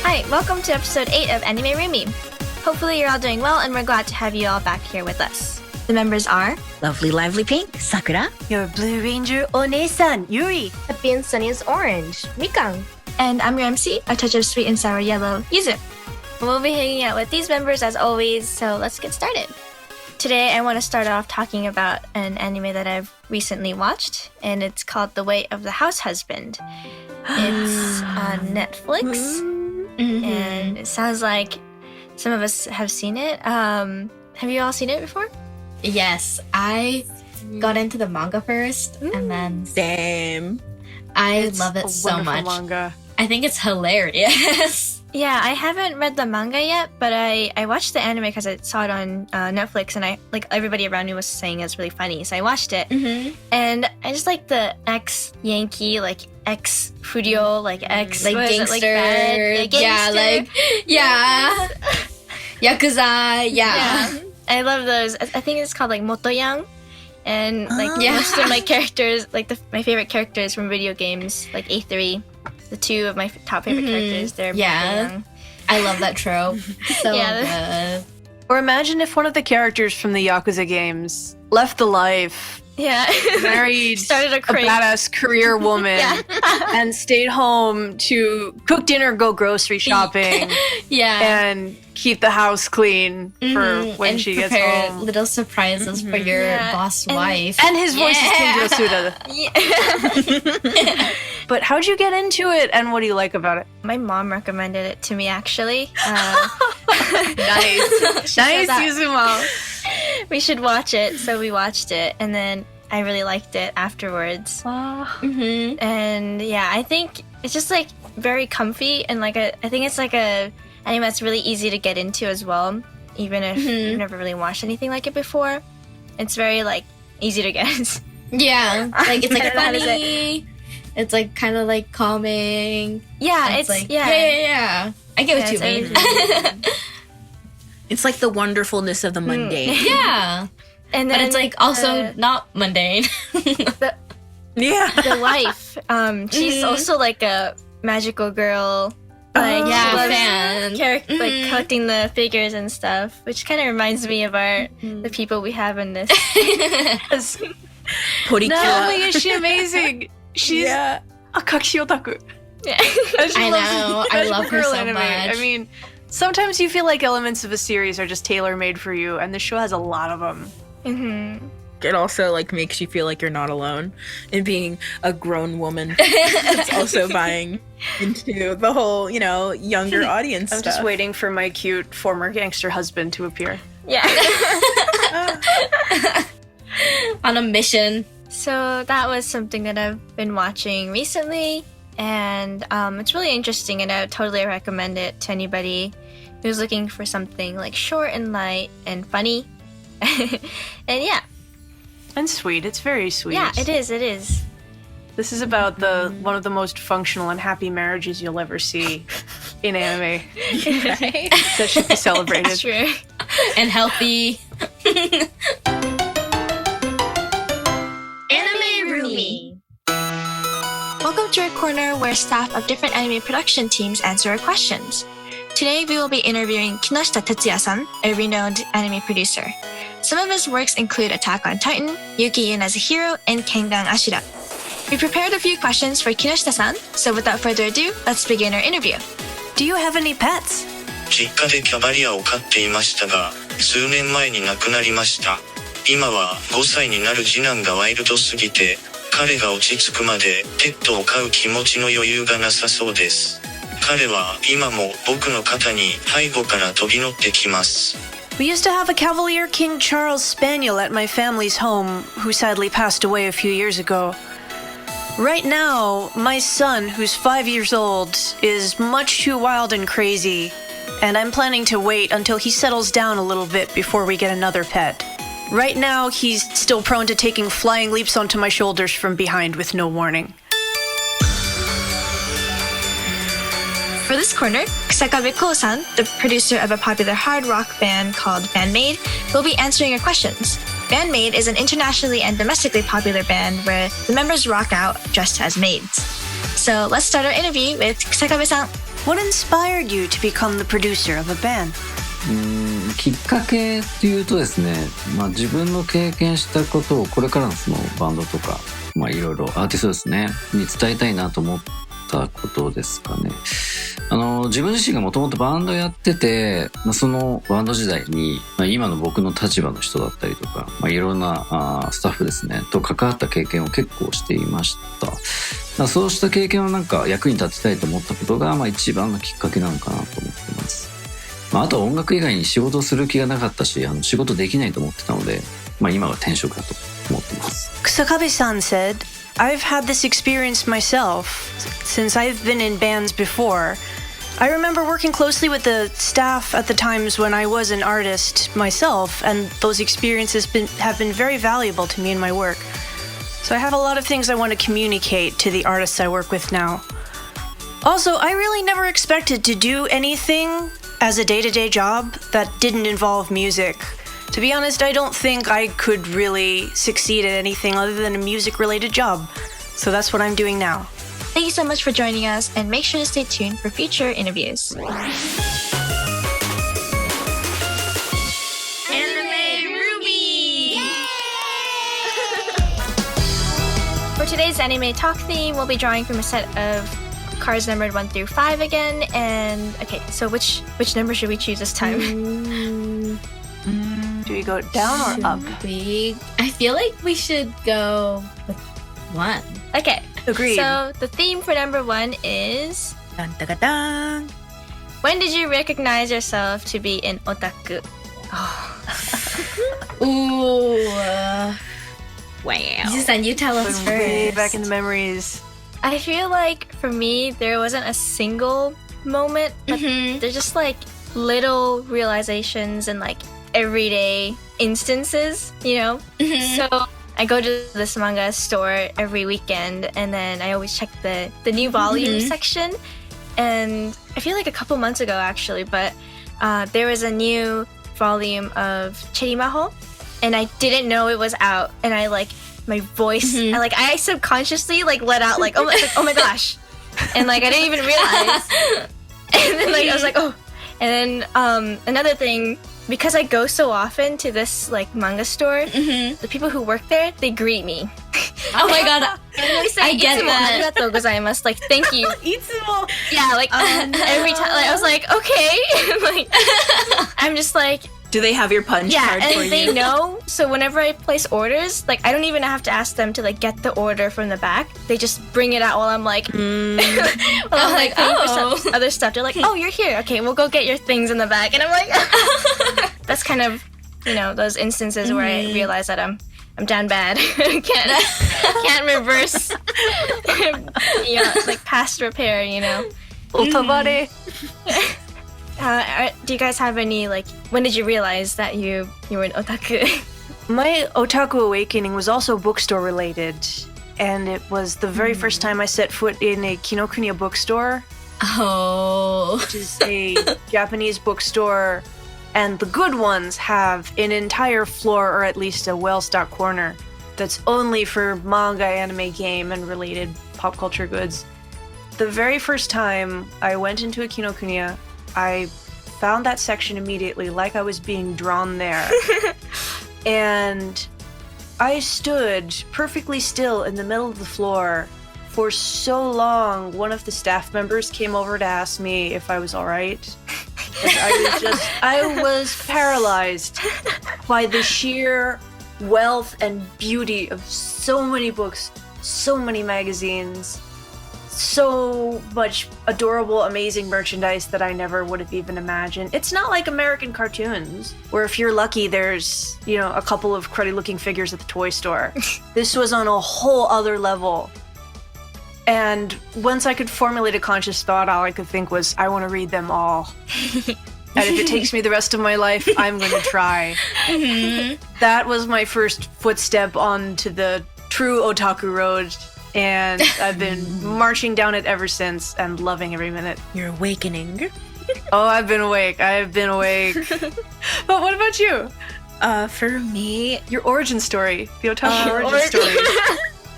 Hi, welcome to episode 8 of Anime Roomy. Hopefully you're all doing well, and we're glad to have you all back here with us. The members are Lovely Lively Pink, Sakura. Your Blue Ranger One-san, Yuri. Happy and sunny as orange, Mikan. and I'm your MC, a touch of sweet and sour yellow, Yuzu. We'll be hanging out with these members as always, so let's get started. Today I want to start off talking about an anime that I've recently watched, and it's called The Way of the Househusband. It's on Netflix, and it sounds like some of us have seen it. Have you all seen it before? Yes, I got into the manga first, and then Same. I love it so much. Manga. I think it's hilarious. Yeah, I haven't read the manga yet, but I watched the anime because I saw it on Netflix, and everybody around me was saying it's really funny, so I watched it. And I just like the ex-Yankee, ex-Fudio, ex... Gangster. Gangster. Yeah. Yakuza, yeah. I love those. I think it's called Motoyang. And most of my characters, my favorite characters from video games, like A3, the two of my top favorite characters, they're Motoyang. I love that trope. So good. Or imagine if one of the characters from the Yakuza games left the life, married started a badass career woman, and stayed home to cook dinner, go grocery shopping, and keep the house clean for when and she gets prepare home. little surprises for your boss wife. And his voice is Kenji Yasuda. But how'd you get into it, and what do you like about it? My mom recommended it to me, actually. Nice, Yuzuma. We should watch it, so we watched it, and then I really liked it afterwards. And I think it's just very comfy, and I think it's a anime that's really easy to get into as well, even if you've never really watched anything like it before. It's very easy to get. It's funny. It's kind of calming. Yeah, it's I get what you mean. It's like the wonderfulness of the mundane. And then but it's also not mundane. The wife, she's also a magical girl. Fan. Collecting the figures and stuff, which kind of reminds me of the people we have in this. Not only is she amazing, she's a Kawaii Otaku. I know. I love her so anime. much. I mean, sometimes you feel like elements of a series are just tailor-made for you, and the show has a lot of them. It also makes you feel like you're not alone in being a grown woman that's also buying into the whole, younger audience I'm stuff. just waiting for my cute former gangster husband to appear. On a mission. So that was something that I've been watching recently, and it's really interesting, and I would totally recommend it to anybody who's looking for something short and light and funny. And and sweet. It's very sweet. Yeah, it is. This is about one of the most functional and happy marriages you'll ever see in anime. Right? That should be celebrated. That's true. And healthy. Anime Roomy. Welcome to our corner where staff of different anime production teams answer our questions. Today we will be interviewing Kinoshita Tetsuya-san, a renowned anime producer. Some of his works include Attack on Titan, Yuki as a Hero, and Kengan Ashura. We prepared a few questions for Kinoshita-san, so without further ado, let's begin our interview. Do you have any pets? 実家でキャバリアを飼っていましたが、数年前に亡くなりました。今は5歳になる次男がワイルドすぎて、彼が落ち着くまでペットを飼う気持ちの余裕がなさそうです。彼は今も僕の肩に背後から飛び乗ってきます。We used to have a Cavalier King Charles Spaniel at my family's home, who sadly passed away a few years ago. Right now, my son, who's 5 years old, is much too wild and crazy, and I'm planning to wait until he settles down a little bit before we get another pet. Right now, he's still prone to taking flying leaps onto my shoulders from behind with no warning. For this corner, Kusakabe-san, the producer of a popular hard rock band called BAND-MAID, will be answering your questions. BAND-MAID is an internationally and domestically popular band where the members rock out dressed as maids. So let's start our interview with Kusakabe-san. What inspired you to become the producer of a band? きっかけっていうとですね、自分の経験したことをこれからのそのバンドとか、いろいろアーティストですねに伝えたいなと思ったことですかね。自分自身がもともとバンドやってて、そのバンド時代に、今の僕の立場の人だったりとか、いろんなスタッフですねと関わった経験を結構していました。そうした経験を役に立てたいと思ったことが、一番のきっかけなのかなと思ってます。あとは音楽以外に仕事をする気がなかったし、仕事できないと思ってたので、今は転職だと思ってます。Kusakabe-san said, I've had this experience myself since I've been in bands before. I remember working closely with the staff at the times when I was an artist myself, and those experiences have been very valuable to me in my work. So I have a lot of things I want to communicate to the artists I work with now. Also, I really never expected to do anything as a day-to-day job that didn't involve music. To be honest, I don't think I could really succeed at anything other than a music-related job. So that's what I'm doing now. Thank you so much for joining us, and make sure to stay tuned for future interviews. For today's anime talk theme, we'll be drawing from a set of cards numbered 1 through 5 again. And okay, so which number should we choose this time? Do we go down or up? I feel like we should go with 1. Okay. Agreed. So the theme for number 1 is Dun, dun, dun, dun. when did you recognize yourself to be an otaku? Ooh. Wow. Yuzu-san, you tell us first. Way back in the memories. I feel like for me there wasn't a single moment, but they're just little realizations and everyday instances, So I go to this manga store every weekend, and then I always check the new volume section. And I feel like a couple months ago actually, but there was a new volume of Cherimaho, and I didn't know it was out, and I my voice, I subconsciously let out oh my gosh, and I didn't even realize, and then I was oh, and then another thing. Because I go so often to this manga store, the people who work there, they greet me. Oh my god, I get that. Thank you. Yeah, every time I was okay. I'm just Do they have your punch card for you? And they know. So whenever I place orders, I don't even have to ask them to get the order from the back. They just bring it out while I'm while I'm paying for other stuff. They're oh, you're here. Okay, we'll go get your things in the back. And I'm that's kind of those instances where I realize that I'm down bad. can't reverse past repair. Otabare. Do you guys have any when did you realize that you were an otaku? My otaku awakening was also bookstore related, and it was the very first time I set foot in a Kinokuniya bookstore. Oh. Which is a Japanese bookstore, and the good ones have an entire floor, or at least a well-stocked corner, that's only for manga, anime, game, and related pop culture goods. The very first time I went into a Kinokuniya, I found that section immediately, like I was being drawn there. And I stood perfectly still in the middle of the floor for so long. One of the staff members came over to ask me if I was all right. I was paralyzed by the sheer wealth and beauty of so many books, so many magazines, so much adorable, amazing merchandise that I never would have even imagined. It's not like American cartoons, where if you're lucky, there's, a couple of cruddy-looking figures at the toy store. This was on a whole other level. And once I could formulate a conscious thought, all I could think was, I want to read them all. And if it takes me the rest of my life, I'm going to try. That was my first footstep onto the true otaku road. and I've been marching down it ever since and loving every minute. You're awakening. Oh, I've been awake. But what about you? For me, Your origin story. The otaku origin story.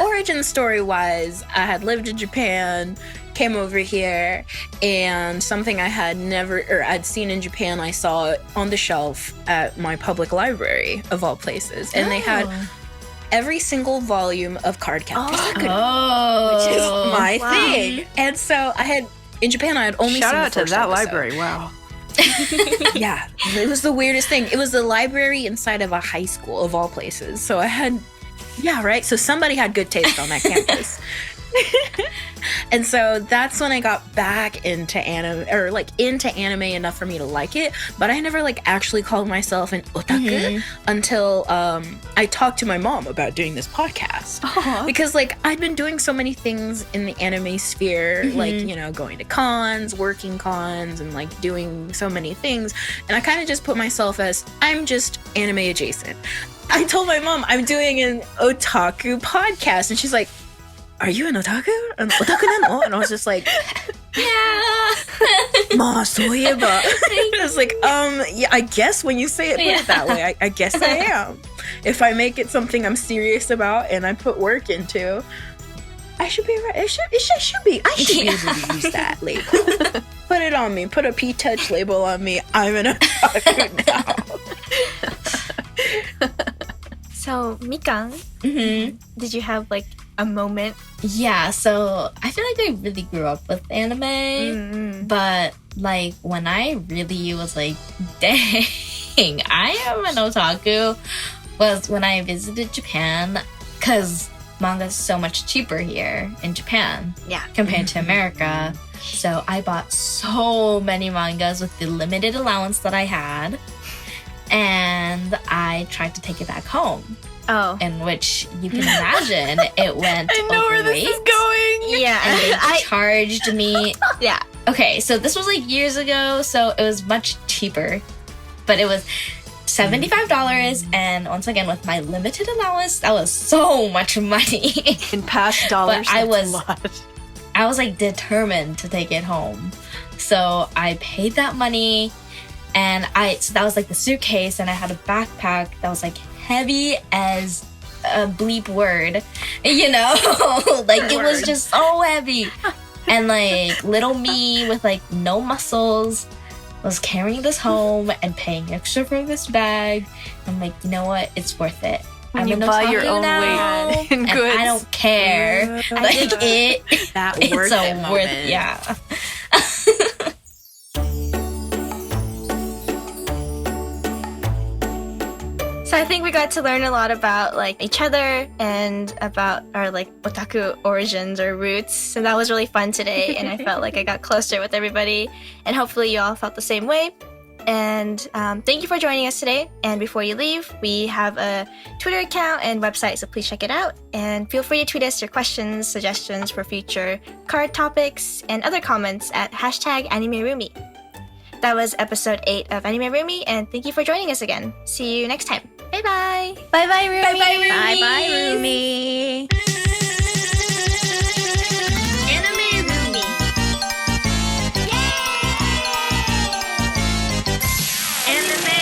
origin story wise, I had lived in Japan, came over here, and something I had I'd seen in Japan, I saw it on the shelf at my public library, of all places. And they had every single volume of card count Kusakabe, which is my thing. And so in Japan, I had only Shout seen out the first to that episode. library. Wow. Yeah, it was the weirdest thing. It was the library inside of a high school, of all places. So so somebody had good taste on that campus. And so that's when I got back into anime enough for me to like it, but I never actually called myself an otaku until I talked to my mom about doing this podcast. Because I'd been doing so many things in the anime sphere, going to cons, working cons, and doing so many things, and I kind of just put myself as, I'm just anime adjacent. I told my mom I'm doing an otaku podcast, and she's like, are you an otaku? An otaku nano? And I was just like, Yeah. Ma, soyeba. I was like, yeah, I guess when you say it, put it that way, I guess I am. If I make it something I'm serious about and I put work into, I should be right. I should be able to use that label. Put it on me. Put a P-Touch label on me. I'm an otaku now. So, Mikan, did you have a moment? Yeah, so I feel like I really grew up with anime, but when I really was like, dang, I am an otaku, was when I visited Japan, because manga is so much cheaper here in Japan compared to America. So I bought so many mangas with the limited allowance that I had, and I tried to take it back home. Oh. In which you can imagine it went I know where this is going. Yeah. And they charged me. Yeah. Okay, so this was years ago, so it was much cheaper. But it was $75, and once again, with my limited allowance, that was so much money. In past dollars, But I that's was- a lot. I was determined to take it home. So I paid that money, and so that was the suitcase, and I had a backpack that was heavy as a bleep word, it was just so heavy. And little me with no muscles was carrying this home and paying extra for this bag. I'm you know what? It's worth it. When I'm you an buy your otaku own now, weight in and goods. I don't care. That It's worth a it worth, moment. yeah. So I think we got to learn a lot about each other and about our otaku origins or roots. So that was really fun today, and I felt like I got closer with everybody, and hopefully you all felt the same way. And thank you for joining us today. And before you leave, we have a Twitter account and website, so please check it out. And feel free to tweet us your questions, suggestions for future card topics, and other comments at #AnimeRoomy. That was episode 8 of Anime Roomy, and thank you for joining us again. See you next time. Bye bye. Bye bye, Roomy. Bye bye, Roomy. Bye bye, Roomy. Anime Roomy. Anime